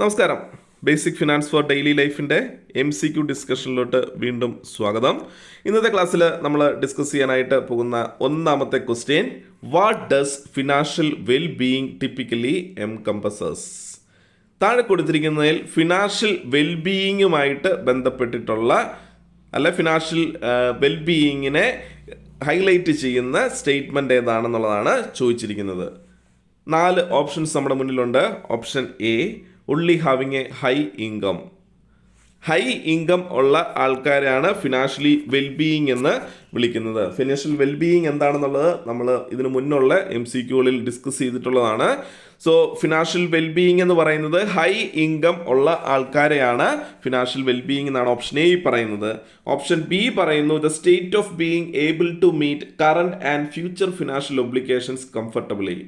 നമസ്കാരം. Basic finance for daily ലൈഫിൻ്റെ MCQ ഡിസ്കഷനിലോട്ട് വീണ്ടും സ്വാഗതം. ഇന്നത്തെ ക്ലാസ്സിൽ നമ്മൾ ഡിസ്കസ് ചെയ്യാനായിട്ട് പോകുന്ന ഒന്നാമത്തെ question, what does financial well being typically encompasses? താഴെ കൊടുത്തിരിക്കുന്നതിൽ ഫിനാൻഷ്യൽ വെൽ ബീയിങ്ങുമായിട്ട് ബന്ധപ്പെട്ടിട്ടുള്ള ഫിനാൻഷ്യൽ വെൽ ബീയിങ്ങിനെ ഹൈലൈറ്റ് ചെയ്യുന്ന സ്റ്റേറ്റ്മെൻറ്റ് ഏതാണെന്നുള്ളതാണ് ചോദിച്ചിരിക്കുന്നത്. 4 ഓപ്ഷൻസ് നമ്മുടെ മുന്നിലുണ്ട്. Option A, only having a high income. High income ഉള്ള ആൾക്കാരാണ് ഫിനാൻഷ്യലി വെൽബീയിങ് എന്ന് വിളിക്കുന്നത്. ഫിനാൻഷ്യൽ വെൽബീയിങ് എന്താണെന്നുള്ളത് നമ്മൾ ഇതിനു മുന്നുള്ള MCQകളിൽ ഡിസ്കസ് ചെയ്തിട്ടുള്ളതാണ്. സോ ഫിനാൻഷ്യൽ വെൽബീയിങ് എന്ന് പറയുന്നത് ഹൈ ഇൻകം ഉള്ള ആൾക്കാരെയാണ് ഫിനാൻഷ്യൽ വെൽബീയിങ് എന്നാണ് ഓപ്ഷൻ എ പറയുന്നത്. ഓപ്ഷൻ ബി പറയുന്നു the state of being able to meet current and future financial obligations comfortably.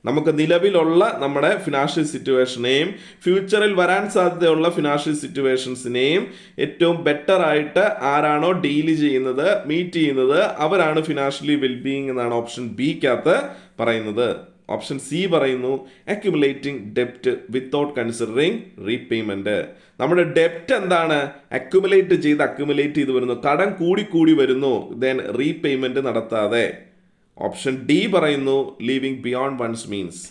നമുക്ക് നിലവിലുള്ള നമ്മുടെ ഫിനാൻഷ്യൽ സിറ്റുവേഷനെയും ഫ്യൂച്ചറിൽ വരാൻ സാധ്യതയുള്ള ഫിനാൻഷ്യൽ സിറ്റുവേഷൻസിനെയും ഏറ്റവും ബെറ്റർ ആയിട്ട് ആരാണോ ഡീല് ചെയ്യുന്നത്, മീറ്റ് ചെയ്യുന്നത്, അവരാണ് ഫിനാൻഷ്യലി വെൽബീയിങ് എന്നാണ് ഓപ്ഷൻ ബിക്കകത്ത് പറയുന്നത്. ഓപ്ഷൻ സി പറയുന്നു അക്യുമുലേറ്റിംഗ് ഡെപ്റ്റ് വിത്തൗട്ട് കൺസിഡറിങ് റീപേയ്മെന്റ്. നമ്മുടെ ഡെപ്റ്റ് എന്താണ്? അക്യുമുലേറ്റ് ചെയ്ത് വരുന്നു, കടം കൂടി വരുന്നു, ദെൻ റീപേയ്മെന്റ് നടത്താതെ. ഓപ്ഷൻ ഡി പറയുന്നു ലീവിങ് ബിയോണ്ട് വൺസ് മീൻസ്.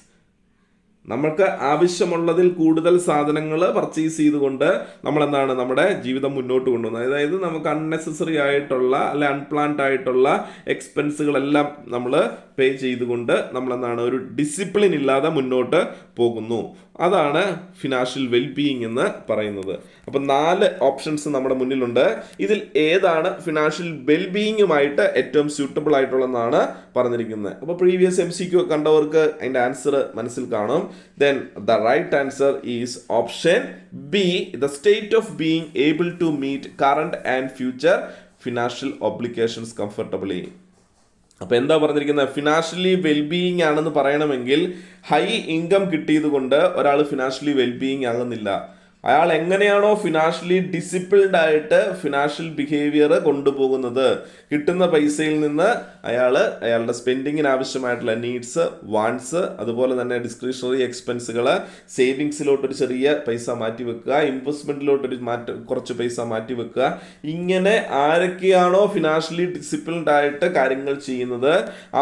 നമ്മൾക്ക് ആവശ്യമുള്ളതിൽ കൂടുതൽ സാധനങ്ങൾ പർച്ചേസ് ചെയ്തുകൊണ്ട് നമ്മളെന്താണ് നമ്മുടെ ജീവിതം മുന്നോട്ട് കൊണ്ടുപോകുന്നത്. അതായത് നമുക്ക് അൺനെസസറി ആയിട്ടുള്ള അൺപ്ലാൻഡ് ആയിട്ടുള്ള എക്സ്പെൻസുകളെല്ലാം നമ്മൾ പേ ചെയ്തുകൊണ്ട് നമ്മളെന്താണ് ഒരു ഡിസിപ്ലിൻ ഇല്ലാതെ മുന്നോട്ട് പോകുന്നു. അതാണ് ഫിനാൻഷ്യൽ വെൽബീയിങ് എന്ന് പറയുന്നത്. അപ്പം 4 ഓപ്ഷൻസ് നമ്മുടെ മുന്നിലുണ്ട്. ഇതിൽ ഏതാണ് ഫിനാൻഷ്യൽ വെൽബീയിങ്ങുമായിട്ട് ഏറ്റവും സ്യൂട്ടബിൾ ആയിട്ടുള്ളതെന്നാണ് പറഞ്ഞിരിക്കുന്നത്. അപ്പോൾ പ്രീവിയസ് MCQ കണ്ടവർക്ക് അതിൻ്റെ ആൻസർ മനസ്സിൽ കാണും. Then the right answer is option B, the state of being able to meet current and future financial obligations comfortably. അപ്പോൾ എന്താ പറഞ്ഞിരിക്കുന്നത്? ഫിനാൻഷ്യലി വെൽബീയിങ് ആണെന്ന് പറയണമെങ്കിൽ ഹൈ ഇൻകം കിട്ടിയത് കൊണ്ട് ഒരാൾ ഫിനാൻഷ്യലി വെൽബീയിങ് ആകുന്നില്ല. അയാൾ എങ്ങനെയാണോ ഫിനാൻഷ്യലി ഡിസിപ്ലിൻഡ് ആയിട്ട് ഫിനാൻഷ്യൽ ബിഹേവിയർ കൊണ്ടുപോകുന്നത്, കിട്ടുന്ന പൈസയിൽ നിന്ന് അയാളുടെ സ്പെൻഡിങ്ങിന് ആവശ്യമായിട്ടുള്ള നീഡ്സ്, വാണ്ട്സ്, അതുപോലെ തന്നെ ഡിസ്ക്രിഷണറി എക്സ്പെൻസുകൾ, സേവിങ്സിലോട്ടൊരു ചെറിയ പൈസ മാറ്റി വെക്കുക, ഇൻവെസ്റ്റ്മെൻറ്റിലോട്ടൊരു കുറച്ച് പൈസ മാറ്റി വെക്കുക. ഇങ്ങനെ ആരൊക്കെയാണോ ഫിനാൻഷ്യലി ഡിസിപ്ലിൻഡ് ആയിട്ട് കാര്യങ്ങൾ ചെയ്യുന്നത്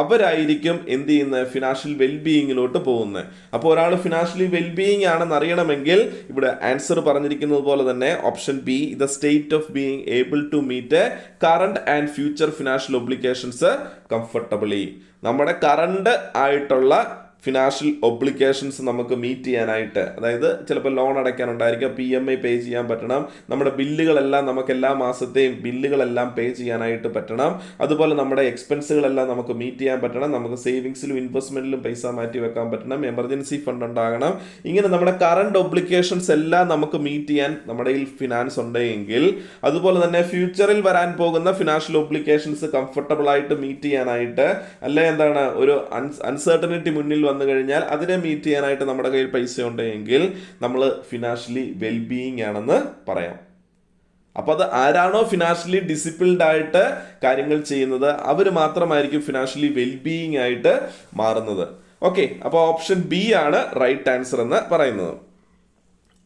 അവരായിരിക്കും എന്ത് ചെയ്യുന്നത്? ഫിനാൻഷ്യൽ വെൽബീയിങ്ങിലോട്ട് പോകുന്നത്. അപ്പോൾ ഒരാൾ ഫിനാൻഷ്യലി വെൽബീയിങ് ആണെന്ന് അറിയണമെങ്കിൽ ഇവിടെ ആൻസർ പറഞ്ഞിരിക്കുന്നത് പോലെ തന്നെ option B, the state of being able to meet current and future financial obligations comfortably. നമ്മുടെ കറണ്ട് ആയിട്ടുള്ള ഫിനാൻഷ്യൽ ഒബ്ലിഗേഷൻസ് നമുക്ക് മീറ്റ് ചെയ്യാനായിട്ട്, അതായത് ചിലപ്പോൾ ലോൺ അടയ്ക്കാനുണ്ടായിരിക്കും, PMI പേ ചെയ്യാൻ പറ്റണം, നമ്മുടെ ബില്ലുകളെല്ലാം നമുക്ക് എല്ലാ മാസത്തെയും ബില്ലുകളെല്ലാം പേ ചെയ്യാനായിട്ട് പറ്റണം, അതുപോലെ നമ്മുടെ എക്സ്പെൻസുകളെല്ലാം നമുക്ക് മീറ്റ് ചെയ്യാൻ പറ്റണം, നമുക്ക് സേവിങ്സിലും ഇൻവെസ്റ്റ്മെൻറ്റിലും പൈസ മാറ്റി വെക്കാൻ പറ്റണം, എമർജൻസി ഫണ്ട് ഉണ്ടാകണം. ഇങ്ങനെ നമ്മുടെ കറണ്ട് ഒബ്ലിഗേഷൻസ് എല്ലാം നമുക്ക് മീറ്റ് ചെയ്യാൻ നമ്മുടെ കയ്യിൽ ഫിനാൻസ് ഉണ്ടെങ്കിൽ, അതുപോലെ തന്നെ ഫ്യൂച്ചറിൽ വരാൻ പോകുന്ന ഫിനാൻഷ്യൽ ഒബ്ലിഗേഷൻസ് കംഫർട്ടബിൾ ആയിട്ട് മീറ്റ് ചെയ്യാനായിട്ട്, ഒരു അൺസർട്ടനിറ്റി മുന്നിൽ വന്നു കഴിഞ്ഞാൽ അതിനെ മീറ്റ് ചെയ്യാനായിട്ട് നമ്മുടെ കയ്യിൽ പൈസ ഉണ്ടെങ്കിൽ നമ്മൾ ഫിനാൻഷ്യലി വെൽബീയിങ് ആണെന്ന് പറയാം. അപ്പോൾ അത് ആരാണോ ഫിനാൻഷ്യലി ഡിസിപ്ലിൻഡ് ആയിട്ട് കാര്യങ്ങൾ ചെയ്യുന്നത് അവർ മാത്രമായിരിക്കും ഫിനാൻഷ്യലി വെൽബീയിങ് ആയിട്ട് മാറുന്നത്. ഓക്കെ, അപ്പോൾ ഓപ്ഷൻ ബി ആണ് റൈറ്റ് ആൻസർ എന്ന് പറയുന്നത്.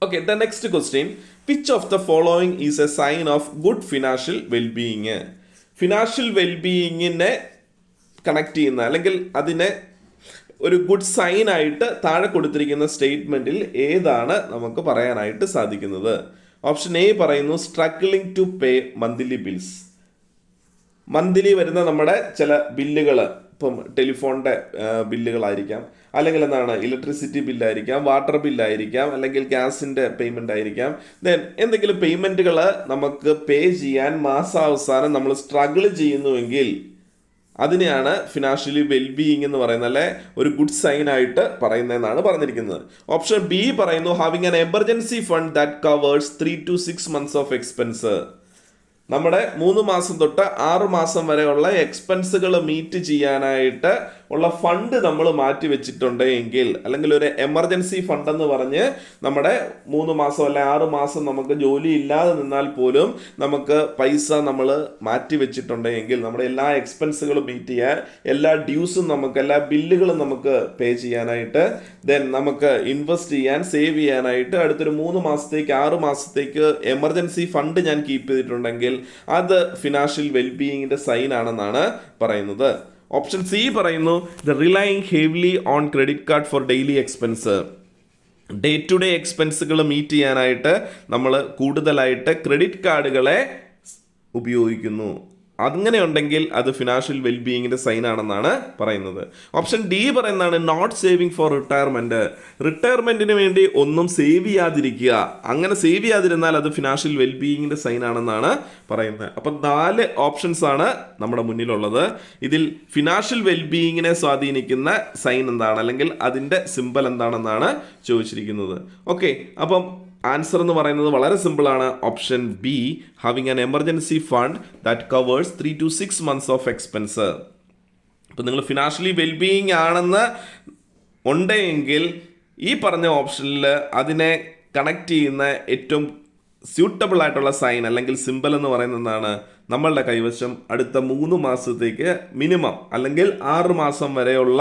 Okay, the next question, which of the following is a sign of good financial wellbeing? Financial വെൽബീയിങ്ങിനെ കണക്ട് ചെയ്യുന്ന അല്ലെങ്കിൽ അതിനെ ഒരു ഗുഡ് സൈൻ ആയിട്ട് താഴെ കൊടുത്തിരിക്കുന്ന സ്റ്റേറ്റ്മെന്റിൽ ഏതാണ് നമുക്ക് പറയാനായിട്ട് സാധിക്കുന്നത്? ഓപ്ഷൻ എ പറയുന്നു struggling to pay monthly bills. Monthly വരുന്ന നമ്മുടെ ചില ബില്ലുകൾ, ഇപ്പം ടെലിഫോണിൻ്റെ ബില്ലുകളായിരിക്കാം, അല്ലെങ്കിൽ ഇലക്ട്രിസിറ്റി ബില്ലായിരിക്കാം, വാട്ടർ ബില്ലായിരിക്കാം, അല്ലെങ്കിൽ ഗ്യാസിൻ്റെ പേയ്മെൻ്റ് ആയിരിക്കാം. ദെൻ എന്തെങ്കിലും പേയ്മെൻറ്റുകൾ നമുക്ക് പേ ചെയ്യാൻ മാസാവസാനം നമ്മൾ സ്ട്രഗിൾ ചെയ്യുന്നുവെങ്കിൽ അതിനെയാണ് ഫിനാൻഷ്യലി വെൽബീയിങ് എന്ന് പറയുന്നത്, ഒരു ഗുഡ് സൈൻ ആയിട്ട് പറയുന്നതെന്നാണ് പറഞ്ഞിരിക്കുന്നത്. ഓപ്ഷൻ ബി പറയുന്നു having an emergency fund that covers 3 to 6 months of expense. നമ്മുടെ 3 മാസം തൊട്ട് 6 മാസം വരെയുള്ള എക്സ്പെൻസുകൾ മീറ്റ് ചെയ്യാനായിട്ട് ഉള്ള ഫണ്ട് നമ്മൾ മാറ്റി വെച്ചിട്ടുണ്ട് എങ്കിൽ, അല്ലെങ്കിൽ ഒരു എമർജൻസി ഫണ്ട് എന്ന് പറഞ്ഞ് നമ്മുടെ 3 മാസം അല്ലെ 6 മാസം നമുക്ക് ജോലി ഇല്ലാതെ നിന്നാൽ പോലും നമുക്ക് പൈസ നമ്മൾ മാറ്റി വെച്ചിട്ടുണ്ടെങ്കിൽ നമ്മുടെ എല്ലാ എക്സ്പെൻസുകളും മീറ്റ് ചെയ്യാൻ, എല്ലാ ഡ്യൂസും നമുക്ക്, എല്ലാ ബില്ലുകളും നമുക്ക് പേ ചെയ്യാനായിട്ട്, ദെൻ നമുക്ക് ഇൻവെസ്റ്റ് ചെയ്യാൻ, സേവ് ചെയ്യാനായിട്ട് അടുത്തൊരു 3 മാസത്തേക്ക് 6 മാസത്തേക്ക് എമർജൻസി ഫണ്ട് ഞാൻ കീപ്പ് ചെയ്തിട്ടുണ്ടെങ്കിൽ അത് ഫിനാൻഷ്യൽ വെൽബീയിങ്ങിന്റെ സൈൻ ആണെന്നാണ് പറയുന്നത്. ഓപ്ഷൻ സി പറയുന്നു the relying heavily on credit card for daily expense. Day to day എക്സ്പെൻസുകൾ മീറ്റ് ചെയ്യാനായിട്ട് നമ്മൾ കൂടുതലായിട്ട് ക്രെഡിറ്റ് കാർഡുകളെ ഉപയോഗിക്കുന്നു. അങ്ങനെ ഉണ്ടെങ്കിൽ അത് ഫിനാൻഷ്യൽ വെൽബീയിങ്ങിന്റെ സൈൻ ആണെന്നാണ് പറയുന്നത്. ഓപ്ഷൻ ഡി പറയുന്നതാണ് നോട്ട് സേവിങ് ഫോർ റിട്ടയർമെന്റ്. റിട്ടയർമെന്റിന് വേണ്ടി ഒന്നും സേവ് ചെയ്യാതിരിക്കുക, അങ്ങനെ സേവ് ചെയ്യാതിരുന്നാൽ അത് ഫിനാൻഷ്യൽ വെൽബീയിങ്ങിന്റെ സൈൻ ആണെന്നാണ് പറയുന്നത്. അപ്പം 4 ഓപ്ഷൻസ് ആണ് നമ്മുടെ മുന്നിലുള്ളത്. ഇതിൽ ഫിനാൻഷ്യൽ വെൽബീയിങ്ങിനെ സ്വാധീനിക്കുന്ന സൈൻ എന്താണ്, അല്ലെങ്കിൽ അതിന്റെ സിമ്പൽ എന്താണെന്നാണ് ചോദിച്ചിരിക്കുന്നത്. ഓക്കെ, അപ്പം ആൻസർ എന്ന് പറയുന്നത് വളരെ സിമ്പിൾ ആണ്. Option B, having an emergency fund that covers 3 to 6 months of expense. ഇപ്പം നിങ്ങൾ ഫിനാൻഷ്യലി വെൽബീയിങ് ആണെന്ന് ഉണ്ടെങ്കിൽ ഈ പറഞ്ഞ ഓപ്ഷനിൽ അതിനെ കണക്ട് ചെയ്യുന്ന ഏറ്റവും സ്യൂട്ടബിൾ ആയിട്ടുള്ള സൈൻ അല്ലെങ്കിൽ സിമ്പിൾ എന്ന് പറയുന്നത് എന്താണ്, നമ്മളുടെ കൈവശം അടുത്ത 3 മാസത്തേക്ക് മിനിമം അല്ലെങ്കിൽ 6 മാസം വരെയുള്ള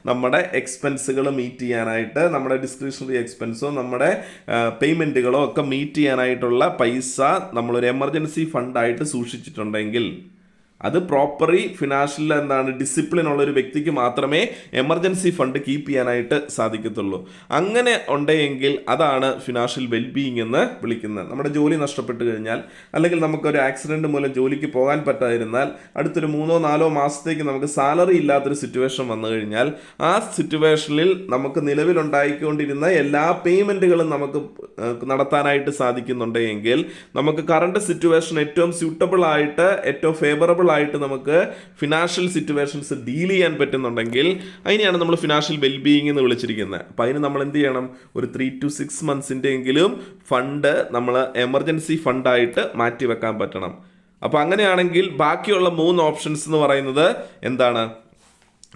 നമ്മുടെ എക്സ്പെൻസുകൾ മീറ്റ് ചെയ്യാനായിട്ട്, നമ്മുടെ ഡിസ്ക്രിഷണറി എക്സ്പെൻസോ നമ്മുടെ പേയ്മെൻറ്റുകളോ ഒക്കെ മീറ്റ് ചെയ്യാനായിട്ടുള്ള പൈസ നമ്മളൊരു എമർജൻസി ഫണ്ടായിട്ട് സൂക്ഷിച്ചിട്ടുണ്ടെങ്കിൽ, അത് പ്രോപ്പറി ഫിനാൻഷ്യൽ എന്താണ് ഡിസിപ്ലിൻ ഉള്ള ഒരു വ്യക്തിക്ക് മാത്രമേ എമർജൻസി ഫണ്ട് കീപ്പ് ചെയ്യാനായിട്ട് സാധിക്കത്തുള്ളൂ. അങ്ങനെ ഉണ്ടെങ്കിൽ അതാണ് ഫിനാൻഷ്യൽ വെൽബീയിങ് എന്ന് വിളിക്കുന്നത്. നമ്മുടെ ജോലി നഷ്ടപ്പെട്ട് കഴിഞ്ഞാൽ, അല്ലെങ്കിൽ നമുക്കൊരു ആക്സിഡൻറ്റ് മൂലം ജോലിക്ക് പോകാൻ പറ്റാതിരുന്നാൽ, അടുത്തൊരു 3-4 മാസത്തേക്ക് നമുക്ക് സാലറി ഇല്ലാത്തൊരു സിറ്റുവേഷൻ വന്നു കഴിഞ്ഞാൽ, ആ സിറ്റുവേഷനിൽ നമുക്ക് നിലവിലുണ്ടായിക്കൊണ്ടിരുന്ന എല്ലാ പേയ്മെൻറ്റുകളും നമുക്ക് നടത്താനായിട്ട് സാധിക്കുന്നുണ്ടെങ്കിൽ, നമുക്ക് കറണ്ട് സിറ്റുവേഷൻ ഏറ്റവും സ്യൂട്ടബിൾ ആയിട്ട്, ഏറ്റവും ഫേവറബിൾ ആയിട്ട് നമുക്ക് ഫിനാൻഷ്യൽ സിറ്റുവേഷൻസ് ഡീൽ ചെയ്യാൻ പറ്റുന്നുണ്ടെങ്കിൽ, അതിനെയാണ് നമ്മൾ ഫിനാൻഷ്യൽ വെൽബീയിങ് എന്ന് വിളിച്ചിരിക്കുന്നത്. അപ്പോൾ അതിന് നമ്മൾ എന്ത് ചെയ്യണം, ഒരു 3 to 6 months എങ്കിലും ഫണ്ട് നമ്മൾ എമർജൻസി ഫണ്ടായിട്ട് മാറ്റി വെക്കാൻ പറ്റണം. അപ്പോൾ അങ്ങനെയാണെങ്കിൽ ബാക്കിയുള്ള 3 ഓപ്ഷൻസ് എന്ന് പറയുന്നത് എന്താണ്,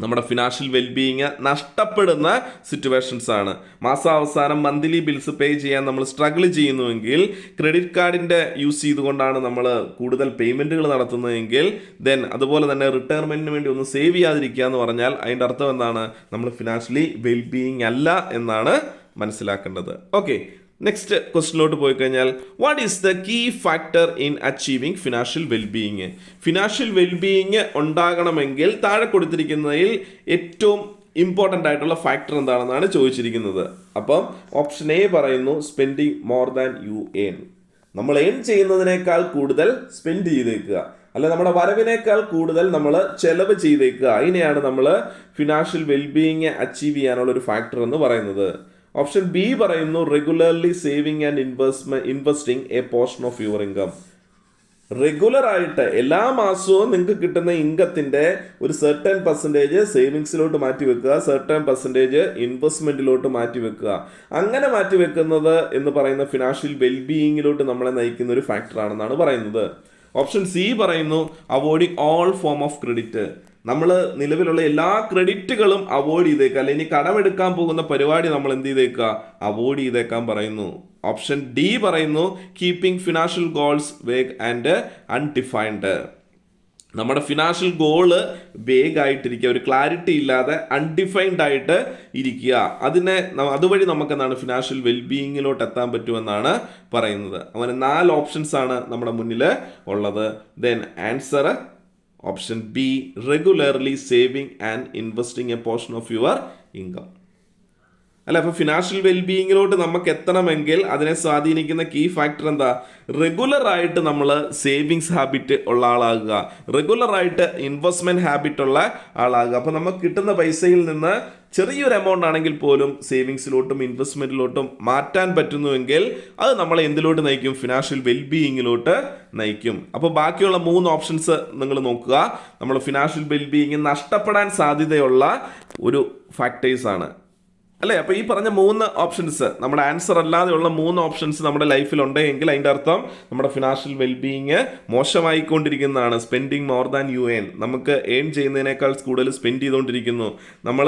നമ്മുടെ ഫിനാൻഷ്യൽ വെൽബീയിങ് നഷ്ടപ്പെടുന്ന സിറ്റുവേഷൻസ് ആണ്. മാസാവസാനം മന്ത്ലി ബിൽസ് പേ ചെയ്യാൻ നമ്മൾ സ്ട്രഗിൾ ചെയ്യുന്നുവെങ്കിൽ, ക്രെഡിറ്റ് കാർഡിൻ്റെ യൂസ് ചെയ്തുകൊണ്ടാണ് നമ്മൾ കൂടുതൽ പേയ്മെൻറ്റുകൾ നടത്തുന്നതെങ്കിൽ, ദെൻ അതുപോലെ തന്നെ റിട്ടയർമെൻറ്റിന് വേണ്ടി ഒന്നും സേവ് ചെയ്യാതിരിക്കുക എന്ന് പറഞ്ഞാൽ അതിൻ്റെ അർത്ഥം എന്താണ്, നമ്മൾ ഫിനാൻഷ്യലി വെൽബീയിങ് അല്ല എന്നാണ് മനസ്സിലാക്കേണ്ടത്. ഓക്കെ, നെക്സ്റ്റ് ക്വസ്റ്റിനോട്ട് പോയി കഴിഞ്ഞാൽ, what is the key factor in achieving financial wellbeing. Financial wellbeing ഉണ്ടാകണമെങ്കിൽ താഴെ കൊടുത്തിരിക്കുന്നതിൽ ഏറ്റവും ഇമ്പോർട്ടൻ്റ് ആയിട്ടുള്ള ഫാക്ടർ എന്താണെന്നാണ് ചോദിച്ചിരിക്കുന്നത്. അപ്പം ഓപ്ഷൻ എ പറയുന്നു spending more than you earn. നമ്മൾ ഏൺ ചെയ്യുന്നതിനേക്കാൾ കൂടുതൽ സ്പെൻഡ് ചെയ്തേക്കുക, അല്ല നമ്മുടെ വരവിനേക്കാൾ കൂടുതൽ നമ്മൾ ചെലവ് ചെയ്തേക്കുക. അതിനെയാണ് നമ്മൾ ഫിനാൻഷ്യൽ വെൽബീയിങ് അച്ചീവ് ചെയ്യാനുള്ള ഒരു ഫാക്ടർ എന്ന് പറയുന്നത്. ഓപ്ഷൻ ബി പറയുന്നു regularly saving and investing a portion of your income. Regular ആയിട്ട് എല്ലാ മാസവും നിങ്ങൾക്ക് കിട്ടുന്ന ഇൻകത്തിൻ്റെ ഒരു സർട്ടൻ പെർസെൻറ്റേജ് സേവിങ്സിലോട്ട് മാറ്റി വെക്കുക, സർട്ടൻ പെർസെൻറ്റേജ് ഇൻവെസ്റ്റ്മെൻറ്റിലോട്ട് മാറ്റി വെക്കുക. അങ്ങനെ മാറ്റി വെക്കുന്നത് എന്ന് പറയുന്ന ഫിനാൻഷ്യൽ വെൽബീയിങ്ങിലോട്ട് നമ്മളെ നയിക്കുന്ന ഒരു ഫാക്ടറാണെന്നാണ് പറയുന്നത്. ഓപ്ഷൻ സി പറയുന്നു avoiding all form of credit. നമ്മൾ നിലവിലുള്ള എല്ലാ ക്രെഡിറ്റുകളും അവോയ്ഡ് ചെയ്തേക്കുക, അല്ലെങ്കിൽ ഇനി കടമെടുക്കാൻ പോകുന്ന പരിപാടി നമ്മൾ എന്ത് ചെയ്തേക്കുക, അവോയ്ഡ് ചെയ്തേക്കാൻ പറയുന്നു. ഓപ്ഷൻ ഡി പറയുന്നു keeping financial goals vague and undefined. നമ്മുടെ ഫിനാൻഷ്യൽ ഗോള് വേഗ് ആയിട്ടിരിക്കുക, ഒരു ക്ലാരിറ്റി ഇല്ലാതെ അൺഡിഫൈൻഡ് ആയിട്ട് ഇരിക്കുക. അതുവഴി നമുക്ക് എന്താണ് ഫിനാൻഷ്യൽ വെൽബീയിങ്ങിലോട്ട് എത്താൻ പറ്റുമെന്നാണ് പറയുന്നത്. അങ്ങനെ 4 ഓപ്ഷൻസ് ആണ് നമ്മുടെ മുന്നിൽ ഉള്ളത്. Then answer option B, regularly saving and investing a portion of your income. അല്ല, അപ്പോൾ ഫിനാൻഷ്യൽ വെൽബീയിങ്ങിലോട്ട് നമുക്ക് എത്തണമെങ്കിൽ അതിനെ സ്വാധീനിക്കുന്ന കീ ഫാക്ടർ എന്താ, റെഗുലറായിട്ട് നമ്മൾ സേവിങ്സ് ഹാബിറ്റ് ഉള്ള ആളാകുക, റെഗുലറായിട്ട് ഇൻവെസ്റ്റ്മെൻറ്റ് ഹാബിറ്റ് ഉള്ള ആളാകുക. അപ്പോൾ നമുക്ക് കിട്ടുന്ന പൈസയിൽ നിന്ന് ചെറിയൊരു എമൗണ്ട് ആണെങ്കിൽ പോലും സേവിങ്സിലോട്ടും ഇൻവെസ്റ്റ്മെൻറ്റിലോട്ടും മാറ്റാൻ പറ്റുന്നുവെങ്കിൽ അത് നമ്മളെ എന്തിലോട്ട് നയിക്കും, ഫിനാൻഷ്യൽ വെൽബീയിങ്ങിലോട്ട് നയിക്കും. അപ്പോൾ ബാക്കിയുള്ള 3 ഓപ്ഷൻസ് നിങ്ങൾ നോക്കുക. നമ്മൾ ഫിനാൻഷ്യൽ വെൽബീയിങ് നഷ്ടപ്പെടാൻ സാധ്യതയുള്ള ഒരു ഫാക്ടേഴ്സാണ്. അല്ലേ? അപ്പോൾ ഈ പറഞ്ഞ 3 ഓപ്ഷൻസ് നമ്മുടെ ആൻസർ അല്ലാതെയുള്ള 3 ഓപ്ഷൻസ് നമ്മുടെ ലൈഫിൽ ഉണ്ടെങ്കിൽ അതിൻ്റെ അർത്ഥം നമ്മുടെ ഫിനാൻഷ്യൽ വെൽബീയിങ് മോശമായിക്കൊണ്ടിരിക്കുന്നതാണ്. Spending more than you earn, നമുക്ക് ഏൺ ചെയ്യുന്നതിനേക്കാൾ കൂടുതൽ സ്പെൻഡ് ചെയ്തുകൊണ്ടിരിക്കുന്നു. നമ്മൾ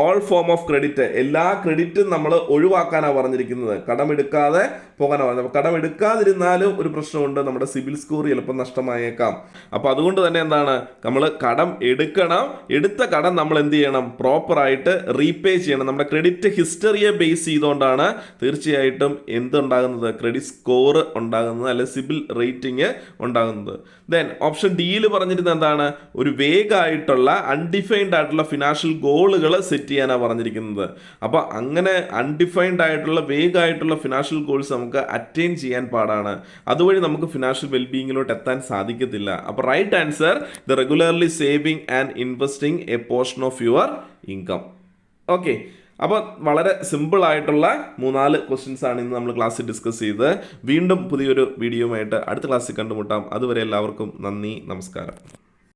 ഓൾ ഫോം ഓഫ് ക്രെഡിറ്റ്, എല്ലാ ക്രെഡിറ്റും നമ്മൾ ഒഴിവാക്കാനാണ് പറഞ്ഞിരിക്കുന്നത്, കടമെടുക്കാതെ പോകാനാണ് പറഞ്ഞത്. അപ്പോൾ കടം എടുക്കാതിരുന്നാലും ഒരു പ്രശ്നമുണ്ട്, നമ്മുടെ സിബിൽ സ്കോർ ചിലപ്പോൾ നഷ്ടമായേക്കാം. അപ്പോൾ അതുകൊണ്ട് തന്നെ എന്താണ്, നമ്മൾ കടം എടുക്കണം, എടുത്ത കടം നമ്മൾ എന്ത് ചെയ്യണം, പ്രോപ്പറായിട്ട് റീപേ ചെയ്യണം. നമ്മുടെ ക്രെഡിറ്റ് ഹിസ്റ്ററിയെ ബേസ് ചെയ്തുകൊണ്ടാണ് തീർച്ചയായിട്ടും എന്തുണ്ടാകുന്നത്, ക്രെഡിറ്റ് സ്കോർ ഉണ്ടാകുന്നത്, അല്ലെ സിബിൽ റേറ്റിംഗ് ഉണ്ടാകുന്നത്. ദെൻ ഓപ്ഷൻ ഡിയിൽ പറഞ്ഞിരുന്നത് എന്താണ്, ഒരു വേഗമായിട്ടുള്ള അൺഡിഫൈൻഡ് ആയിട്ടുള്ള ഫിനാൻഷ്യൽ ഗോളുകൾ സെറ്റ് ചെയ്യാനാണ് പറഞ്ഞിരിക്കുന്നത്. അപ്പോൾ അങ്ങനെ അൺഡിഫൈൻഡ് ആയിട്ടുള്ള വേഗമായിട്ടുള്ള ഫിനാൻഷ്യൽ ഗോൾസ് നമുക്ക് അറ്റൈൻ ചെയ്യാൻ പാടാണ്. അതുവഴി നമുക്ക് ഫിനാൻഷ്യൽ വെൽബീയിങ്ങിലോട്ട് എത്താൻ സാധിക്കത്തില്ല. അപ്പോൾ right answer, the regularly saving and investing a portion of your income. Okay, അപ്പോൾ വളരെ സിമ്പിൾ ആയിട്ടുള്ള 3-4 ക്വസ്റ്റ്യൻസ് ആണ് ഇന്ന് നമ്മൾ ക്ലാസ്സിൽ ഡിസ്കസ് ചെയ്ത്. വീണ്ടും പുതിയൊരു വീഡിയോയുമായിട്ട് അടുത്ത ക്ലാസ്സിൽ കണ്ടുമുട്ടാം. അതുവരെ എല്ലാവർക്കും നന്ദി, നമസ്കാരം.